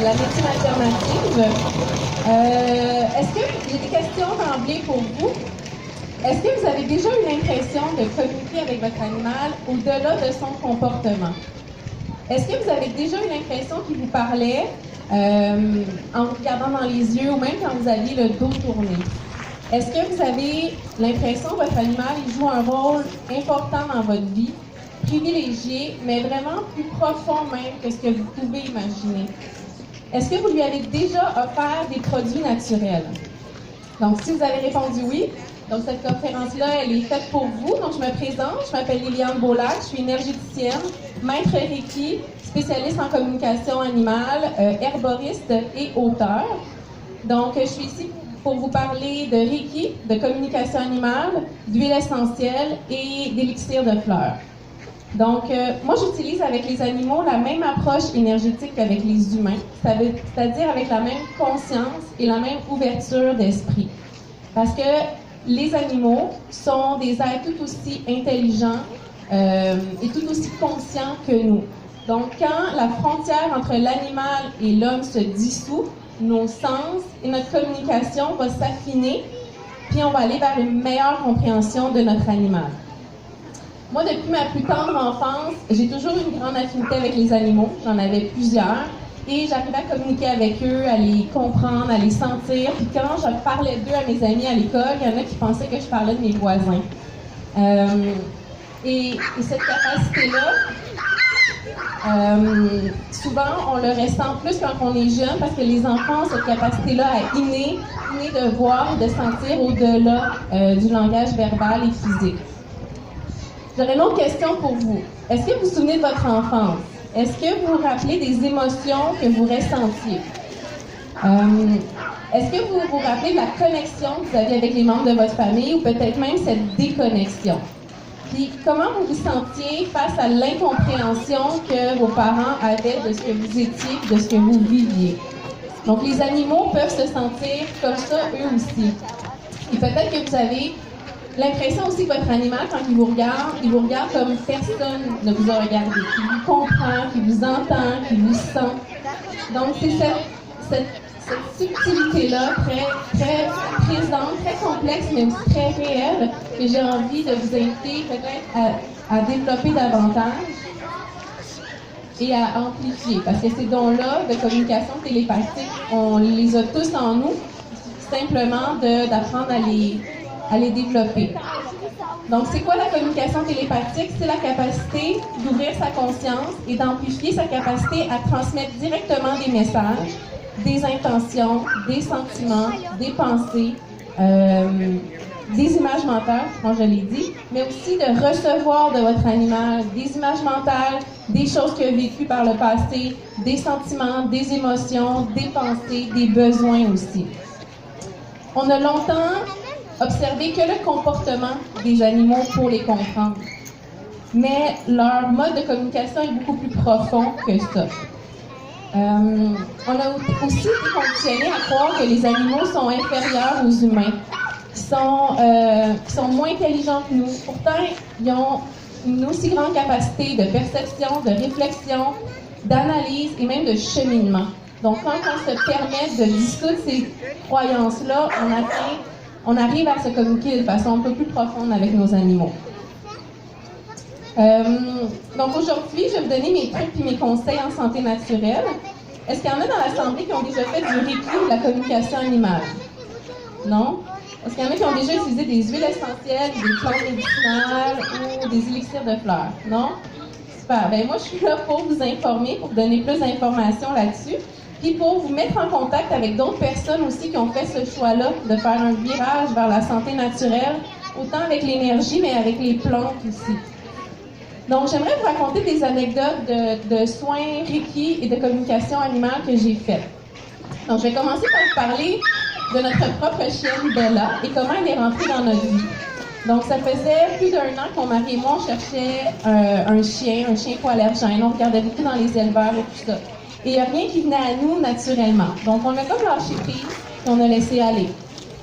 la médecine alternative. Est-ce que j'ai des questions d'emblée pour vous? Est-ce que vous avez déjà eu l'impression de communiquer avec votre animal au-delà de son comportement? Est-ce que vous avez déjà eu l'impression qu'il vous parlait en vous regardant dans les yeux ou même quand vous aviez le dos tourné? Est-ce que vous avez l'impression que votre animal il joue un rôle important dans votre vie, privilégié, mais vraiment plus profond même que ce que vous pouvez imaginer? Est-ce que vous lui avez déjà offert des produits naturels? Donc, si vous avez répondu oui, donc cette conférence-là, elle est faite pour vous. Donc, je me présente, je m'appelle Liliane Beaulac, je suis énergéticienne, maître Reiki, spécialiste en communication animale, herboriste et auteur. Donc, je suis ici pour vous parler de Reiki, de communication animale, d'huile essentielle et d'élixir de fleurs. Donc, moi, j'utilise avec les animaux la même approche énergétique qu'avec les humains, c'est-à-dire avec la même conscience et la même ouverture d'esprit. Parce que les animaux sont des êtres tout aussi intelligents et tout aussi conscients que nous. Donc, quand la frontière entre l'animal et l'homme se dissout, nos sens et notre communication va s'affiner, puis on va aller vers une meilleure compréhension de notre animal. Moi, depuis ma plus tendre enfance, j'ai toujours eu une grande affinité avec les animaux. J'en avais plusieurs. Et j'arrivais à communiquer avec eux, à les comprendre, à les sentir. Puis quand je parlais d'eux à mes amis à l'école, il y en a qui pensaient que je parlais de mes voisins. Et cette capacité-là, souvent, on le ressent plus quand on est jeune parce que les enfants ont cette capacité-là à inné de voir et de sentir au-delà du langage verbal et physique. J'aurais une autre question pour vous. Est-ce que vous vous souvenez de votre enfance? Est-ce que vous vous rappelez des émotions que vous ressentiez? Est-ce que vous vous rappelez de la connexion que vous aviez avec les membres de votre famille ou peut-être même cette déconnexion? Puis comment vous vous sentiez face à l'incompréhension que vos parents avaient de ce que vous étiez et de ce que vous viviez? Donc les animaux peuvent se sentir comme ça eux aussi. Et peut-être que vous avez l'impression aussi que votre animal, quand il vous regarde comme personne ne vous a regardé, qu'il vous comprend, qu'il vous entend, qu'il vous sent. Donc, c'est cette subtilité-là, très présente, très complexe, mais aussi très réelle, que j'ai envie de vous inviter peut-être à développer davantage et à amplifier. Parce que ces dons-là de communication télépathique, on les a tous en nous, simplement d'apprendre à les développer. Donc, c'est quoi la communication télépathique? C'est la capacité d'ouvrir sa conscience et d'amplifier sa capacité à transmettre directement des messages, des intentions, des sentiments, des pensées, des images mentales, comme je l'ai dit, mais aussi de recevoir de votre animal des images mentales, des choses qu'il a vécues par le passé, des sentiments, des émotions, des pensées, des besoins aussi. On a longtemps observé que le comportement des animaux pour les comprendre. Mais leur mode de communication est beaucoup plus profond que ça. On a aussi été conditionnés à croire que les animaux sont inférieurs aux humains, qui sont moins intelligents que nous. Pourtant, ils ont une aussi grande capacité de perception, de réflexion, d'analyse et même de cheminement. Donc, quand on se permet de dissoudre ces croyances-là, on arrive à se communiquer de façon un peu plus profonde avec nos animaux. Donc aujourd'hui, je vais vous donner mes trucs et mes conseils en santé naturelle. Est-ce qu'il y en a dans l'Assemblée qui ont déjà fait du Reiki ou de la communication animale? Non? Est-ce qu'il y en a qui ont déjà utilisé des huiles essentielles, des plantes médicinales ou des élixirs de fleurs? Non? Super. Ben moi, je suis là pour vous informer, pour vous donner plus d'informations là-dessus. Puis pour vous mettre en contact avec d'autres personnes aussi qui ont fait ce choix-là de faire un virage vers la santé naturelle, autant avec l'énergie, mais avec les plantes aussi. Donc, j'aimerais vous raconter des anecdotes de soins Reiki et de communication animale que j'ai faites. Donc, je vais commencer par vous parler de notre propre chienne Bella et comment elle est rentrée dans notre vie. Donc, ça faisait plus d'1 an que mon mari et moi, on cherchait un chien hypoallergène. On regardait beaucoup dans les éleveurs et tout ça. Et il n'y a rien qui venait à nous naturellement. Donc, on a comme lâché prise et on a laissé aller.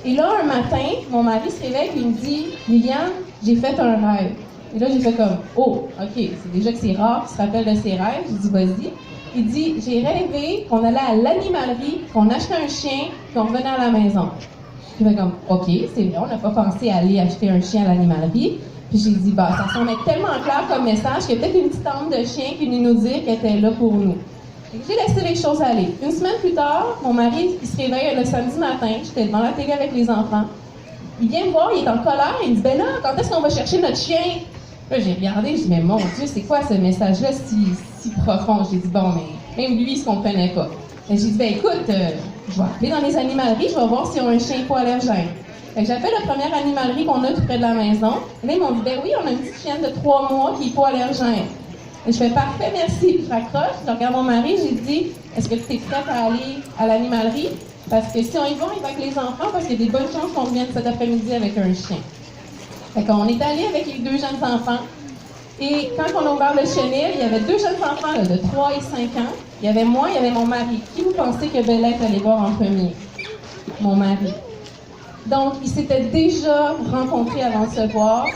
Et là, un matin, mon mari se réveille et il me dit « Liliane, j'ai fait un rêve. » Et là, j'ai fait comme « Oh, OK, c'est déjà que c'est rare qu'il se rappelle de ses rêves. » J'ai dit « Vas-y. » Il dit, j'ai rêvé qu'on allait à l'animalerie, qu'on achetait un chien, qu'on revenait à la maison. Je fais comme, OK, c'est vrai, on n'a pas pensé à aller acheter un chien à l'animalerie. Puis j'ai dit, bah, ça semble être tellement clair comme message qu'il y a peut-être une petite âme de chien qui venait nous dire qu'elle était là pour nous. J'ai laissé les choses aller. Une semaine plus tard, mon mari, il se réveille le samedi matin, j'étais devant la télé avec les enfants. Il vient me voir, il est en colère, il me dit, ben là, quand est-ce qu'on va chercher notre chien? Là, j'ai regardé, je dis, mais mon Dieu, c'est quoi ce message-là si profond? J'ai dit, bon, mais même lui, il se comprenait pas. J'ai dit, ben écoute, je vais appeler dans les animaleries, je vais voir s'ils ont un chien hypoallergène. J'appelle la première animalerie qu'on a tout près de la maison. Et là, ils m'ont dit, ben oui, on a une petite chienne de 3 mois qui est hypoallergène. Et je fais, parfait, merci. Je raccroche, je regarde mon mari, j'ai dit, est-ce que tu es prête à aller à l'animalerie? Parce que si on y va avec les enfants, parce qu'il y a des bonnes chances qu'on revienne cet après-midi avec un chien. Fait qu'on est allé avec les 2 jeunes enfants. Et quand on a ouvert le chenil, il y avait 2 jeunes enfants là, de 3 et 5 ans. Il y avait moi, il y avait mon mari. Qui vous pensez que Bella est allée voir en premier? Mon mari. Donc, ils s'étaient déjà rencontrés avant de se voir.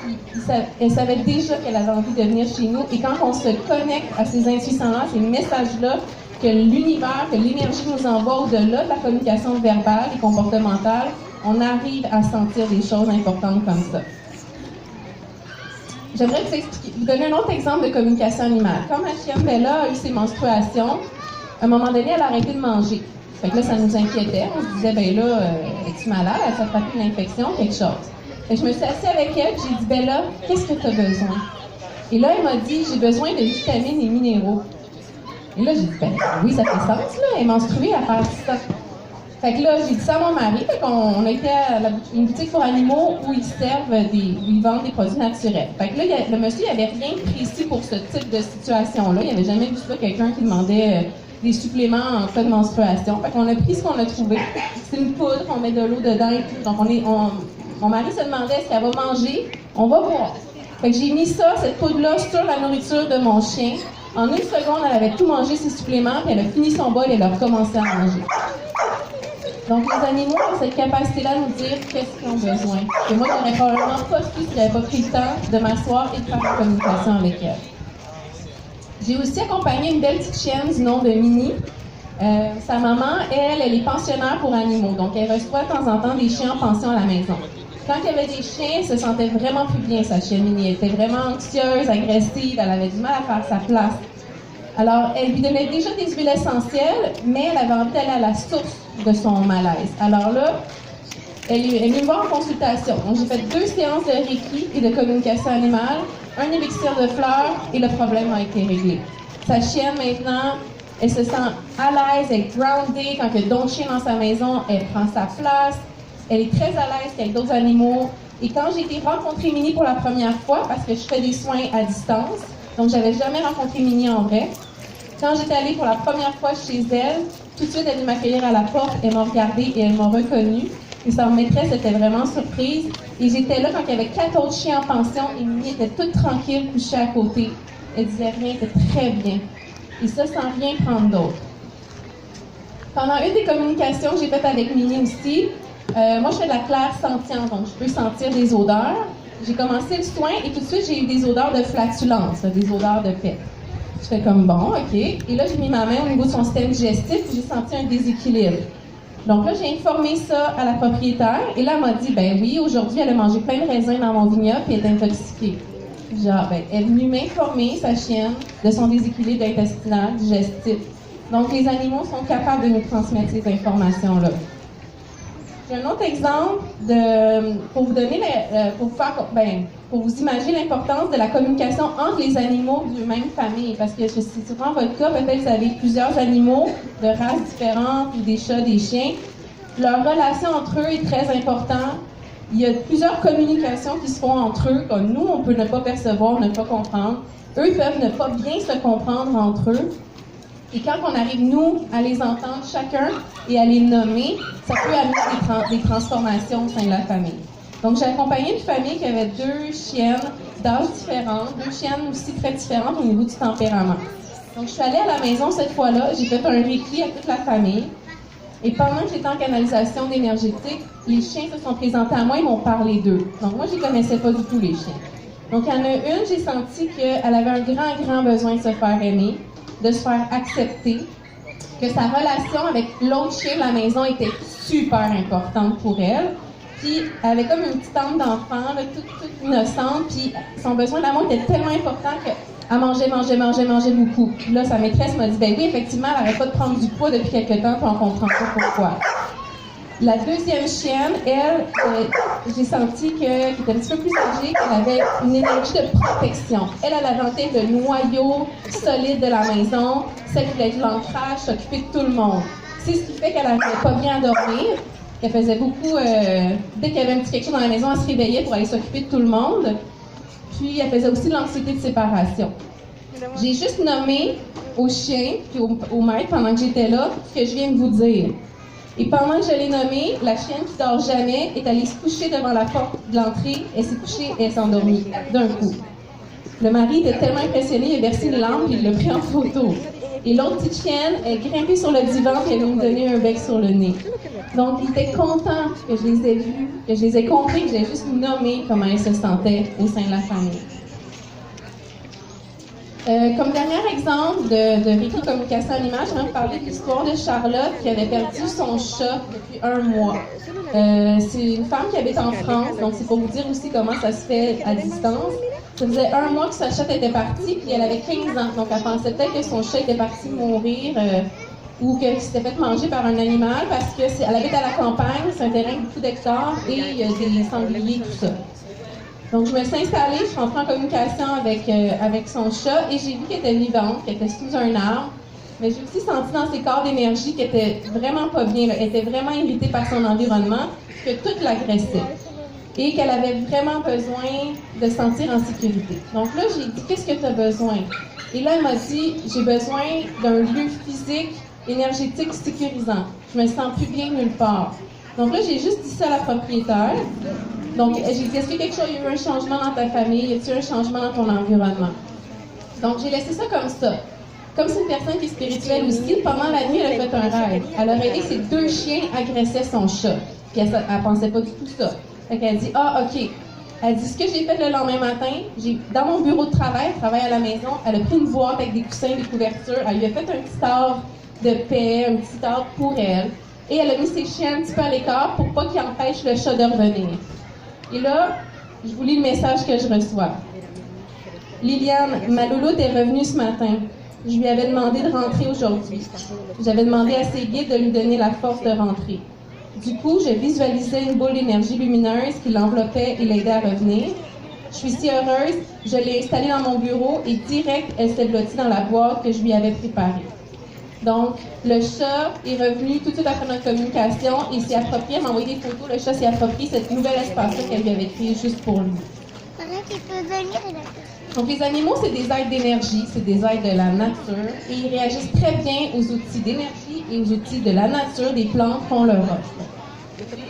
Elle savait déjà qu'elle avait envie de venir chez nous. Et quand on se connecte à ces intuitions-là, ces messages-là, que l'univers, que l'énergie nous envoie au-delà de la communication verbale et comportementale, on arrive à sentir des choses importantes comme ça. J'aimerais vous donner un autre exemple de communication animale. Quand ma chienne Bella a eu ses menstruations, à un moment donné, elle a arrêté de manger. Fait que là, ça nous inquiétait. On se disait, ben là, es-tu malade? Elle s'est attrapée une infection, quelque chose. Fait que je me suis assise avec elle, j'ai dit, Bella, qu'est-ce que tu as besoin? Et là, elle m'a dit, j'ai besoin de vitamines et minéraux. Et là, j'ai dit, ben oui, ça fait sens, là. Elle est menstruée, elle faire ça. Fait que là, j'ai dit ça à mon mari. Fait qu'on a été à une boutique pour animaux où ils ils vendent des produits naturels. Fait que là, le monsieur, il avait rien précis pour ce type de situation-là. Il avait jamais vu ça, quelqu'un qui demandait des suppléments en cas de menstruation. Fait qu'on a pris ce qu'on a trouvé. C'est une poudre, on met de l'eau dedans et tout. Donc, mon mari se demandait est-ce qu'elle va manger. On va voir. Fait que j'ai mis ça, cette poudre-là, sur la nourriture de mon chien. En 1 seconde, elle avait tout mangé, ses suppléments, puis elle a fini son bol et elle a recommencé à manger. Donc, les animaux ont cette capacité-là de nous dire qu'est-ce qu'ils ont besoin. Et moi, j'aurais probablement pas su si j'avais pas pris le temps de m'asseoir et de faire la communication avec elle. J'ai aussi accompagné une belle petite chienne du nom de Minnie. Sa maman, elle est pensionnaire pour animaux. Donc, elle reçoit de temps en temps des chiens en pension à la maison. Quand il y avait des chiens, elle se sentait vraiment plus bien, sa chienne Minnie. Elle était vraiment anxieuse, agressive, elle avait du mal à faire sa place. Alors, elle lui donnait déjà des huiles essentielles, mais elle avait envie d'aller à la source de son malaise. Alors là, elle est venue me voir en consultation. Donc, j'ai fait 2 séances de Reiki et de communication animale, un élixir de fleurs, et le problème a été réglé. Sa chienne, maintenant, elle se sent à l'aise, elle est groundée. Quand il y a d'autres chiens dans sa maison, elle prend sa place. Elle est très à l'aise avec d'autres animaux. Et quand j'ai été rencontrer Minnie pour la première fois, parce que je fais des soins à distance, donc j'avais jamais rencontré Minnie en vrai, quand j'étais allée pour la première fois chez elle, tout de suite, elle est venue m'accueillir à la porte, elle m'a regardée et elle m'a reconnue. Et sa maîtresse était vraiment surprise. Et j'étais là quand il y avait 4 autres chiens en pension et Minnie était toute tranquille, couchée à côté. Elle disait rien, elle était très bien. Et ça, sans rien prendre d'autre. Pendant une des communications que j'ai faites avec Minnie aussi, moi, je fais de la clair-sentience, donc je peux sentir des odeurs. J'ai commencé le soin et tout de suite, j'ai eu des odeurs de flatulence, des odeurs de pète. Je fais comme bon, OK. Et là, j'ai mis ma main au niveau de son système digestif et j'ai senti un déséquilibre. Donc là, j'ai informé ça à la propriétaire et là, elle m'a dit, ben oui, aujourd'hui, elle a mangé plein de raisins dans mon vignoble et elle est intoxiquée. Genre, ben, elle est venue m'informer, sa chienne, de son déséquilibre intestinal, digestif. Donc, les animaux sont capables de nous transmettre ces informations-là. J'ai un autre exemple pour vous donner, pour vous imaginer l'importance de la communication entre les animaux d'une même famille. Parce que c'est souvent votre cas, peut-être que vous avez plusieurs animaux de races différentes, ou des chats, des chiens. Leur relation entre eux est très importante. Il y a plusieurs communications qui se font entre eux, comme nous, on peut ne pas percevoir, ne pas comprendre. Eux, ils peuvent ne pas bien se comprendre entre eux. Et quand on arrive, nous, à les entendre chacun et à les nommer, ça peut amener des transformations au sein de la famille. Donc, j'ai accompagné une famille qui avait 2 chiennes d'âge différents, 2 chiennes aussi très différentes au niveau du tempérament. Donc, je suis allée à la maison cette fois-là, j'ai fait un Reiki à toute la famille. Et pendant que j'étais en canalisation d'énergétique, les chiens se sont présentés à moi et m'ont parlé d'eux. Donc, moi, je ne connaissais pas du tout les chiens. Donc, il y en a une, j'ai senti qu'elle avait un grand besoin de se faire aimer. de se faire accepter, que sa relation avec l'autre chien de la maison était super importante pour elle. Puis elle avait comme une petite âme d'enfant, là, toute innocente, puis son besoin d'amour était tellement important qu'elle mangeait beaucoup. Puis là, sa maîtresse m'a dit, ben oui, effectivement, elle n'arrête pas de prendre du poids depuis quelque temps, puis on comprend pas pourquoi. La deuxième chienne, elle, j'ai senti qu'elle était un petit peu plus âgée, qu'elle avait une énergie de protection. Elle avait en tête le noyau solide de la maison, celle qui voulait de l'ancrage, s'occuper de tout le monde. C'est ce qui fait qu'elle n'arrivait pas bien à dormir, qu'elle faisait beaucoup, dès qu'il y avait un petit quelque chose dans la maison, elle se réveillait pour aller s'occuper de tout le monde. Puis elle faisait aussi de l'anxiété de séparation. J'ai juste nommé au chien puis au maître pendant que j'étais là ce que je viens de vous dire. Et pendant que je l'ai nommée, la chienne qui dort jamais est allée se coucher devant la porte de l'entrée. Elle s'est couchée et elle s'est endormie d'un coup. Le mari était tellement impressionné, il a versé une lampe et il l'a pris en photo. Et l'autre petite chienne est grimpée sur le divan et elle m'a donné un bec sur le nez. Donc, il était content que je les ai vus, que je les ai compris, que j'ai juste nommé comment elle se sentait au sein de la famille. Comme dernier exemple de vécu communication animale, je vais vous parler de l'histoire de Charlotte qui avait perdu son chat depuis 1 mois. C'est une femme qui habite en France, donc c'est pour vous dire aussi comment ça se fait à distance. Ça faisait 1 mois que sa chatte était partie, puis elle avait 15 ans, donc elle pensait peut-être que son chat était parti mourir ou qu'il s'était fait manger par un animal parce qu'elle habite à la campagne, c'est un terrain de beaucoup d'hectares et il y a des sangliers, tout ça. Donc, je me suis installée, je suis entrée en communication avec son chat et j'ai vu qu'elle était vivante, qu'elle était sous un arbre. Mais j'ai aussi senti dans ses corps d'énergie qu'elle était vraiment pas bien, là. Elle était vraiment irritée par son environnement, que tout l'agressait. Et qu'elle avait vraiment besoin de se sentir en sécurité. Donc là, j'ai dit, qu'est-ce que tu as besoin? Et là, elle m'a dit, j'ai besoin d'un lieu physique, énergétique, sécurisant. Je me sens plus bien nulle part. Donc là, j'ai juste dit ça à la propriétaire. Donc, j'ai dit, est-ce qu'il y a quelque chose, il y a eu un changement dans ta famille? Y a-t-il un changement dans ton environnement? Donc, j'ai laissé ça comme ça. Comme c'est une personne qui est spirituelle aussi, pendant la nuit, elle a fait un rêve. Elle a rêvé que ses 2 chiens agressaient son chat. Puis elle pensait pas du tout ça. Fait qu'elle dit, ah, OK. Elle dit, ce que j'ai fait le lendemain matin, dans mon bureau de travail, elle travaille à la maison, elle a pris une boîte avec des coussins, des couvertures, elle lui a fait un petit arbre de paix, un petit arbre pour elle. Et elle a mis ses chiens un petit peu à l'écart pour pas qu'ils empêchent le chat de revenir. Et là, je vous lis le message que je reçois. Liliane, ma louloute est revenue ce matin. Je lui avais demandé de rentrer aujourd'hui. J'avais demandé à ses guides de lui donner la force de rentrer. Du coup, je visualisais une boule d'énergie lumineuse qui l'enveloppait et l'aidait à revenir. Je suis si heureuse, je l'ai installée dans mon bureau et direct, elle s'est blottie dans la boîte que je lui avais préparée. Donc, le chat est revenu tout de suite après notre communication et s'est approprié, elle m'a envoyé des photos, le chat s'est approprié cette nouvelle espace-là qu'elle lui avait créé juste pour lui. Donc, les animaux, c'est des êtres d'énergie, c'est des êtres de la nature et ils réagissent très bien aux outils d'énergie et aux outils de la nature des plantes qu'on leur offre.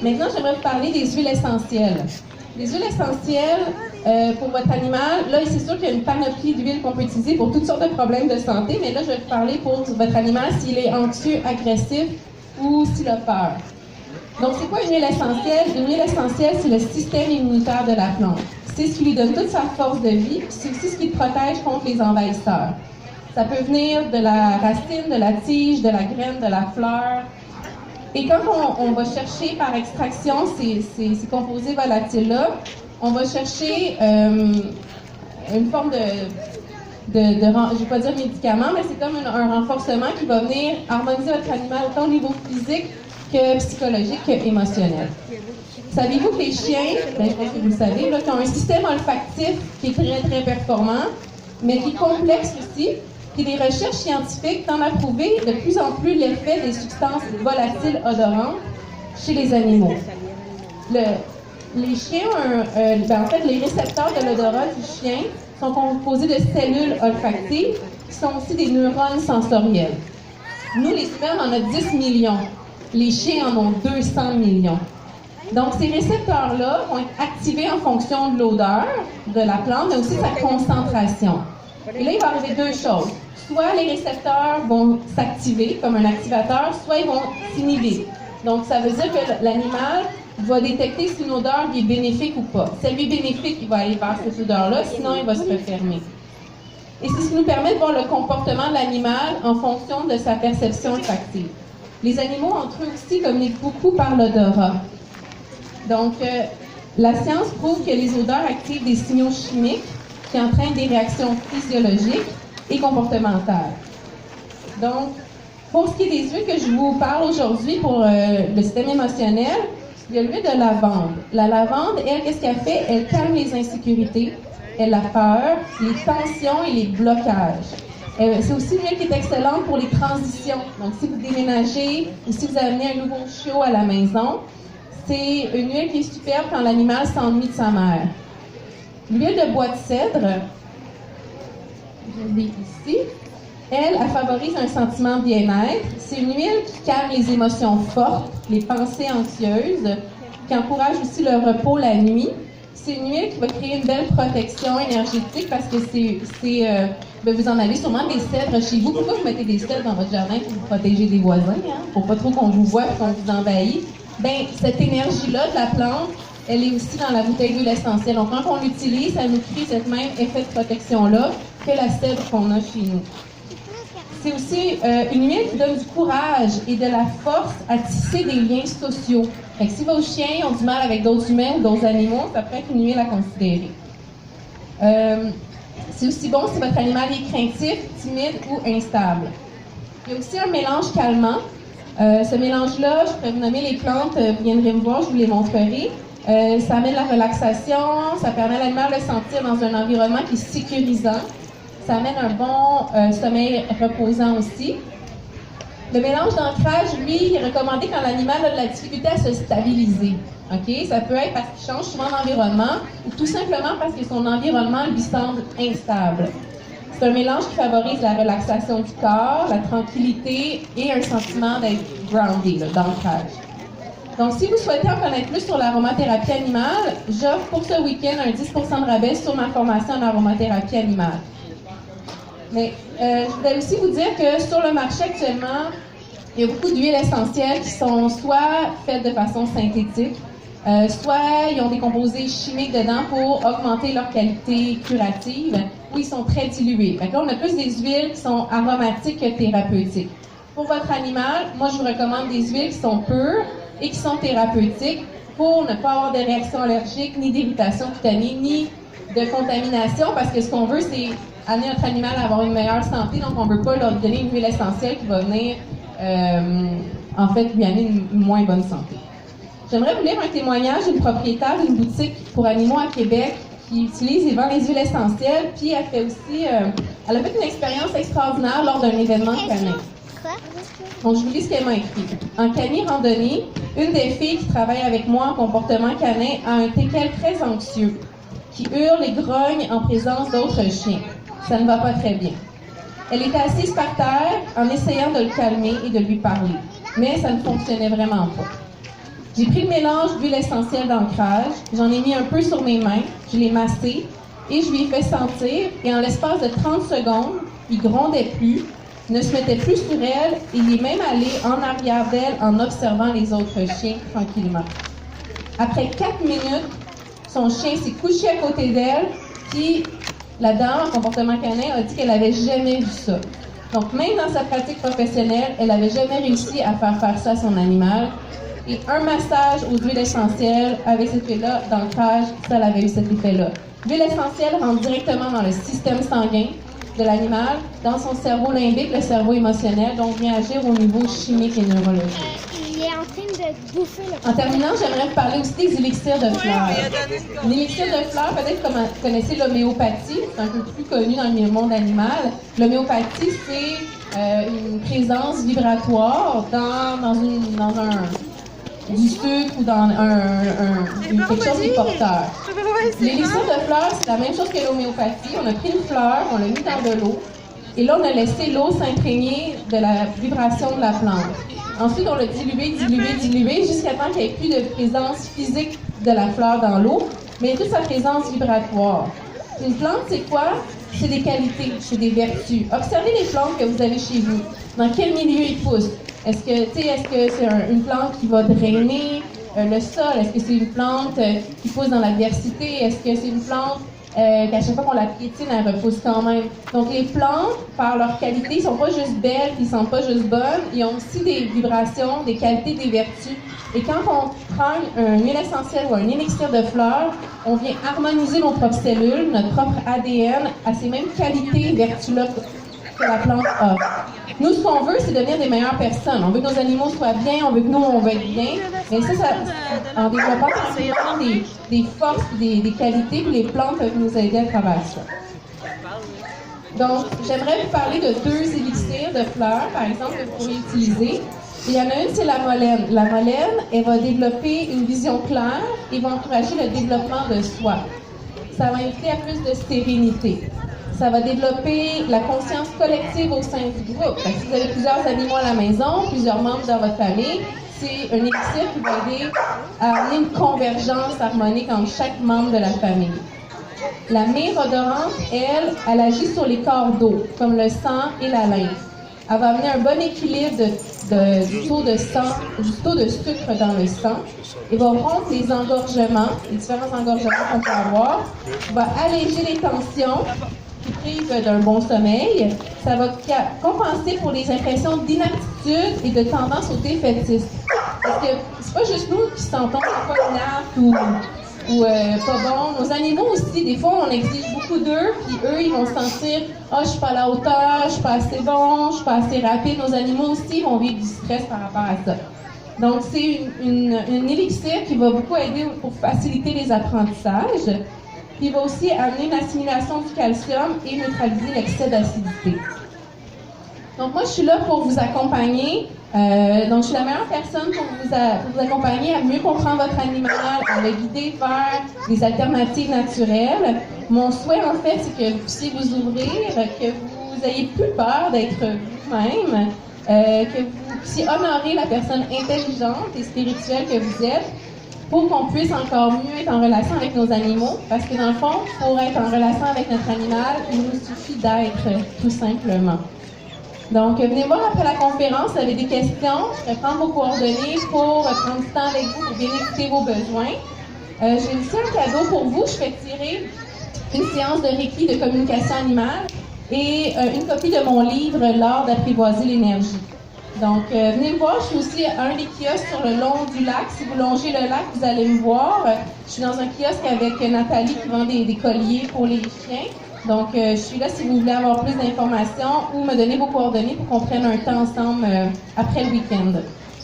Maintenant, j'aimerais vous parler des huiles essentielles. Les huiles essentielles, pour votre animal, là, c'est sûr qu'il y a une panoplie d'huiles qu'on peut utiliser pour toutes sortes de problèmes de santé, mais là, je vais vous parler pour votre animal s'il est anxieux, agressif ou s'il a peur. Donc, c'est quoi une huile essentielle? Une huile essentielle, c'est le système immunitaire de la plante. C'est ce qui lui donne toute sa force de vie, c'est aussi ce qui le protège contre les envahisseurs. Ça peut venir de la racine, de la tige, de la graine, de la fleur. Et quand on va chercher par extraction ces composés volatiles-là, on va chercher une forme je ne vais pas dire médicament, mais c'est comme un renforcement qui va venir harmoniser votre animal autant au niveau physique que psychologique que émotionnel. Savez-vous que les chiens, je pense que vous le savez, là, qui ont un système olfactif qui est très, très performant, mais qui est complexe aussi, puis des recherches scientifiques tendent à prouver de plus en plus l'effet des substances volatiles odorantes chez les animaux. Les chiens en fait, les récepteurs de l'odorat du chien sont composés de cellules olfactives qui sont aussi des neurones sensoriels. Nous, les humains, on en a 10 millions. Les chiens en ont 200 millions. Donc, ces récepteurs-là vont être activés en fonction de l'odeur de la plante, mais aussi de sa concentration. Et là, il va arriver 2 choses. Soit les récepteurs vont s'activer comme un activateur, soit ils vont s'inhiber. Donc, ça veut dire que l'animal va détecter si une odeur lui est bénéfique ou pas. Si elle lui est bénéfique, il va aller vers cette odeur-là, sinon il va se refermer. Et c'est ce qui nous permet de voir le comportement de l'animal en fonction de sa perception olfactive. Les animaux, entre eux aussi, communiquent beaucoup par l'odorat. Donc, la science prouve que les odeurs activent des signaux chimiques qui entraînent des réactions physiologiques et comportementales. Donc, pour ce qui est des huiles que je vous parle aujourd'hui pour le système émotionnel, il y a l'huile de lavande. La lavande, elle, qu'est-ce qu'elle fait? Elle calme les insécurités, elle la peur, les tensions et les blocages. C'est aussi une huile qui est excellente pour les transitions. Donc, si vous déménagez ou si vous amenez un nouveau chiot à la maison, c'est une huile qui est superbe quand l'animal s'ennuie de sa mère. L'huile de bois de cèdre, je l'ai ici, elle favorise un sentiment de bien-être. C'est une huile qui calme les émotions fortes, les pensées anxieuses, qui encourage aussi le repos la nuit. C'est une huile qui va créer une belle protection énergétique parce que vous en avez sûrement des cèdres chez vous. Pourquoi vous mettez des cèdres dans votre jardin pour vous protéger des voisins, hein? Pour pas trop qu'on vous voit et qu'on vous envahit? Bien, cette énergie-là de la plante, elle est aussi dans la bouteille d'huile essentielle. Donc, quand on l'utilise, ça nous crée ce même effet de protection-là que la cèdre qu'on a chez nous. C'est aussi une huile qui donne du courage et de la force à tisser des liens sociaux. Fait que si vos chiens ont du mal avec d'autres humains ou d'autres animaux, ça peut être une huile à considérer. C'est aussi bon si votre animal est craintif, timide ou instable. Il y a aussi un mélange calmant. Ce mélange-là, je pourrais vous nommer les plantes, vous viendrez me voir, je vous les montrerai. Ça amène la relaxation, ça permet à l'animal de se sentir dans un environnement qui est sécurisant. Ça amène un bon sommeil reposant aussi. Le mélange d'ancrage, lui, il est recommandé quand l'animal a de la difficulté à se stabiliser. Okay? Ça peut être parce qu'il change souvent d'environnement ou tout simplement parce que son environnement lui semble instable. C'est un mélange qui favorise la relaxation du corps, la tranquillité et un sentiment d'être groundé, d'ancrage. Donc, si vous souhaitez en connaître plus sur l'aromathérapie animale, j'offre pour ce week-end un 10% de rabais sur ma formation en aromathérapie animale. Mais je voudrais aussi vous dire que sur le marché actuellement, il y a beaucoup d'huiles essentielles qui sont soit faites de façon synthétique, soit ils ont des composés chimiques dedans pour augmenter leur qualité curative, ou ils sont très dilués. Fait que là, on a plus des huiles qui sont aromatiques que thérapeutiques. Pour votre animal, moi, je vous recommande des huiles qui sont pures et qui sont thérapeutiques pour ne pas avoir de réactions allergiques, ni d'irritation cutanée, ni de contamination, parce que ce qu'on veut, c'est amener notre animal à avoir une meilleure santé, donc on ne veut pas leur donner une huile essentielle qui va venir, en fait, lui amener une moins bonne santé. J'aimerais vous lire un témoignage d'une propriétaire d'une boutique pour animaux à Québec qui utilise et vend les huiles essentielles, puis elle fait aussi, elle a fait une expérience extraordinaire lors d'un événement canin. Donc, je vous lis ce qu'elle m'a écrit. En cani randonnée, une des filles qui travaille avec moi en comportement canin a un teckel très anxieux, qui hurle et grogne en présence d'autres chiens. Ça ne va pas très bien. Elle était assise par terre en essayant de le calmer et de lui parler, mais ça ne fonctionnait vraiment pas. J'ai pris le mélange d'huile essentielle d'ancrage, j'en ai mis un peu sur mes mains, je l'ai massé et je lui ai fait sentir, et en l'espace de 30 secondes, il grondait plus, ne se mettait plus sur elle, et il est même allé en arrière d'elle en observant les autres chiens tranquillement. Après 4 minutes, son chien s'est couché à côté d'elle, puis la dame en comportement canin a dit qu'elle n'avait jamais vu ça. Donc, même dans sa pratique professionnelle, elle n'avait jamais réussi à faire ça à son animal. Et un massage aux huiles essentielles avec cet effet-là d'ancrage, ça avait eu cet effet-là. L'huile essentielle rentre directement dans le système sanguin de l'animal, dans son cerveau limbique, le cerveau émotionnel, donc vient agir au niveau chimique et neurologique. Il est en train de bouffer le... En terminant, j'aimerais vous parler aussi des élixirs de fleurs. L'élixir de fleurs, peut-être que vous connaissez l'homéopathie, c'est un peu plus connu dans le monde animal. L'homéopathie, c'est une présence vibratoire dans du sucre ou dans quelque chose qui est porteur. L'élixir de fleurs, c'est la même chose que l'homéopathie. On a pris une fleur, on l'a mis dans de l'eau, et là, on a laissé l'eau s'imprégner de la vibration de la plante. Ensuite, on l'a dilué jusqu'à temps qu'il n'y ait plus de présence physique de la fleur dans l'eau, mais toute sa présence vibratoire. Une plante, c'est quoi? C'est des qualités, c'est des vertus. Observez les plantes que vous avez chez vous. Dans quel milieu ils poussent? Est-ce que c'est une plante qui va drainer le sol? Est-ce que c'est une plante qui pousse dans l'adversité? Est-ce que c'est une plante qu'à chaque fois qu'on la piétine, elle repousse quand même. Donc les plantes, par leur qualité, ne sont pas juste belles, ils ne sont pas juste bonnes, ils ont aussi des vibrations, des qualités, des vertus. Et quand on prend un huile essentielle ou un élixir de fleurs, on vient harmoniser nos propres cellules, notre propre ADN, à ces mêmes qualités et vertus-là que la plante a. Nous, ce qu'on veut, c'est devenir des meilleures personnes. On veut que nos animaux soient bien, on veut que nous, on va être bien. Mais ça en développant des forces, des qualités, puis les plantes peuvent nous aider à travers ça. Donc, j'aimerais vous parler de 2 élixirs de fleurs, par exemple, que vous pourriez utiliser. Il y en a une, c'est la molène. La molène, elle va développer une vision claire et va encourager le développement de soi. Ça va inviter à plus de sérénité. Ça va développer la conscience collective au sein du groupe. Parce que si vous avez plusieurs animaux à la maison, plusieurs membres dans votre famille, c'est un élixir qui va aider à amener une convergence harmonique entre chaque membre de la famille. La myrrhe odorante, elle agit sur les corps d'eau, comme le sang et la lymphe. Elle va amener un bon équilibre du taux de sang, du taux de sucre dans le sang. Elle va rompre les engorgements, les différents engorgements qu'on peut avoir. Elle va alléger les tensions qui privent d'un bon sommeil. Ça va compenser pour les impressions d'inaptitude et de tendance au défaitisme. Parce que c'est pas juste nous qui sentons pas inaptes ou pas bon. Nos animaux aussi, des fois, on exige beaucoup d'eux, puis eux, ils vont se sentir « Ah, je suis pas à la hauteur, je suis pas assez bon, je suis pas assez rapide. » Nos animaux aussi vont vivre du stress par rapport à ça. Donc, c'est une élixir qui va beaucoup aider pour faciliter les apprentissages. Puis, il va aussi amener une assimilation du calcium et neutraliser l'excès d'acidité. Donc, moi, je suis là pour vous accompagner. Donc, je suis la meilleure personne pour vous accompagner à mieux comprendre votre animal, à le guider vers des alternatives naturelles. Mon souhait, en fait, c'est que vous puissiez vous ouvrir, que vous ayez plus peur d'être vous-même, que vous puissiez honorer la personne intelligente et spirituelle que vous êtes pour qu'on puisse encore mieux être en relation avec nos animaux. Parce que, dans le fond, pour être en relation avec notre animal, il nous suffit d'être, tout simplement. Donc, venez voir après la conférence, vous avez des questions. Je vais prendre vos coordonnées pour prendre du temps avec vous pour bien écouter vos besoins. J'ai aussi un cadeau pour vous. Je fais tirer une séance de Reiki de communication animale et une copie de mon livre « L'art d'apprivoiser l'énergie ». Donc, venez me voir. Je suis aussi à un des kiosques sur le long du lac. Si vous longez le lac, vous allez me voir. Je suis dans un kiosque avec Nathalie qui vend des colliers pour les chiens. Donc, je suis là si vous voulez avoir plus d'informations ou me donner vos coordonnées pour qu'on prenne un temps ensemble après le week-end.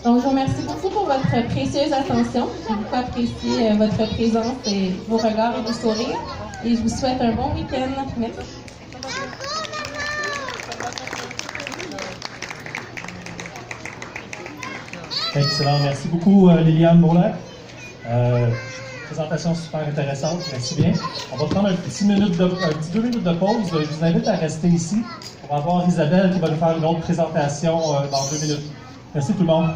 Donc, je vous remercie beaucoup pour votre précieuse attention. J'ai beaucoup apprécié votre présence et vos regards et vos sourires. Et je vous souhaite un bon week-end. Merci. Excellent. Merci beaucoup, Liliane Bourlac. Présentation super intéressante, merci bien. On va prendre un petit 2 minutes de pause. Je vous invite à rester ici pour avoir Isabelle qui va nous faire une autre présentation dans 2 minutes. Merci tout le monde.